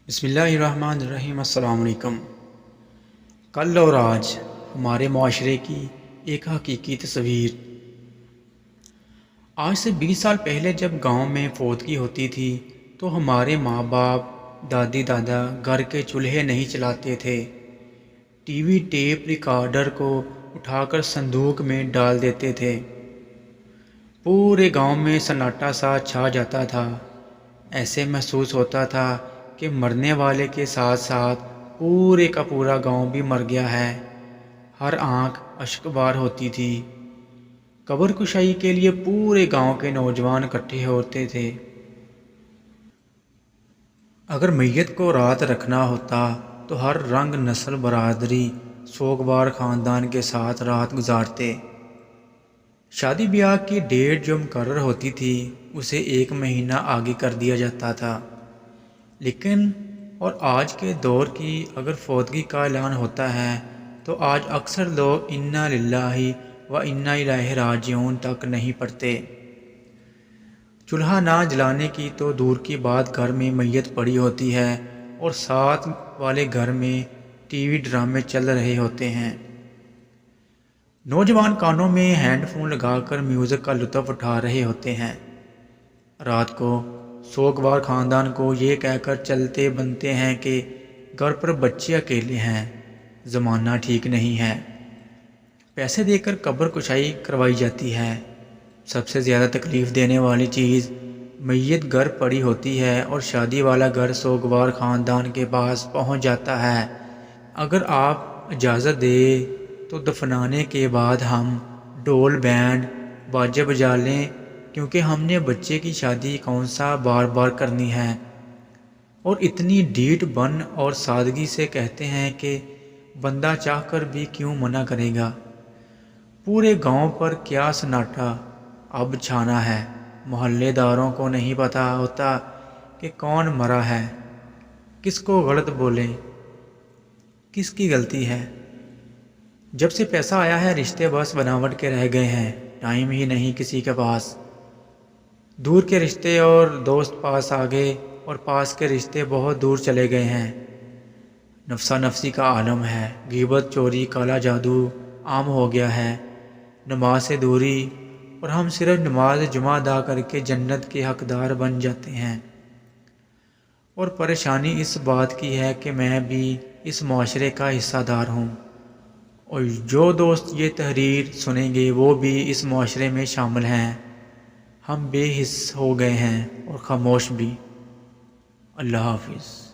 بسم اللہ الرحمن الرحیم۔ السلام علیکم۔ کل اور آج ہمارے معاشرے کی ایک حقیقی تصویر۔ آج سے 20 سال پہلے جب گاؤں میں فوتگی ہوتی تھی تو ہمارے ماں باپ، دادی دادا گھر کے چولہے نہیں چلاتے تھے، ٹی وی ٹیپ ریکارڈر کو اٹھا کر صندوق میں ڈال دیتے تھے۔ پورے گاؤں میں سناٹا سا چھا جاتا تھا، ایسے محسوس ہوتا تھا کہ مرنے والے کے ساتھ ساتھ پورے کا پورا گاؤں بھی مر گیا ہے۔ ہر آنکھ اشک بار ہوتی تھی۔ قبر کشائی کے لیے پورے گاؤں کے نوجوان اکٹھے ہوتے تھے۔ اگر میت کو رات رکھنا ہوتا تو ہر رنگ نسل برادری سوگوار خاندان کے ساتھ رات گزارتے۔ شادی بیاہ کی ڈیٹ جو مقرر ہوتی تھی اسے 1 مہینہ آگے کر دیا جاتا تھا، لیکن اور آج کے دور کی اگر فوتگی کا اعلان ہوتا ہے تو آج اکثر لوگ انا للہ و انا الیہ راجعون تک نہیں پڑھتے۔ چولہا نہ جلانے کی تو دور کی بات، گھر میں میت پڑی ہوتی ہے اور ساتھ والے گھر میں ٹی وی ڈرامے چل رہے ہوتے ہیں۔ نوجوان کانوں میں ہینڈ فون لگا کر میوزک کا لطف اٹھا رہے ہوتے ہیں۔ رات کو سوگوار خاندان کو یہ کہہ کر چلتے بنتے ہیں کہ گھر پر بچے اکیلے ہیں، زمانہ ٹھیک نہیں ہے۔ پیسے دے کر قبر کشائی کروائی جاتی ہے۔ سب سے زیادہ تکلیف دینے والی چیز، میت گھر پڑی ہوتی ہے اور شادی والا گھر سوگوار خاندان کے پاس پہنچ جاتا ہے۔ اگر آپ اجازت دیں تو دفنانے کے بعد ہم ڈھول بینڈ باجے بجا لیں، کیونکہ ہم نے بچے کی شادی کون سا بار بار کرنی ہے۔ اور اتنی ڈھیٹ بن اور سادگی سے کہتے ہیں کہ بندہ چاہ کر بھی کیوں منع کرے گا۔ پورے گاؤں پر کیا سناٹا اب چھانا ہے۔ محلے داروں کو نہیں پتہ ہوتا کہ کون مرا ہے، کس کو غلط بولیں، کس کی غلطی ہے۔ جب سے پیسہ آیا ہے رشتے بس بناوٹ کے رہ گئے ہیں، ٹائم ہی نہیں کسی کے پاس۔ دور کے رشتے اور دوست پاس آ گئے اور پاس کے رشتے بہت دور چلے گئے ہیں۔ نفسا نفسی کا عالم ہے، غیبت چوری کالا جادو عام ہو گیا ہے۔ نماز سے دوری، اور ہم صرف نماز جمعہ ادا کر کے جنت کے حقدار بن جاتے ہیں۔ اور پریشانی اس بات کی ہے کہ میں بھی اس معاشرے کا حصہ دار ہوں، اور جو دوست یہ تحریر سنیں گے وہ بھی اس معاشرے میں شامل ہیں۔ ہم بے حس ہو گئے ہیں اور خاموش بھی۔ اللہ حافظ۔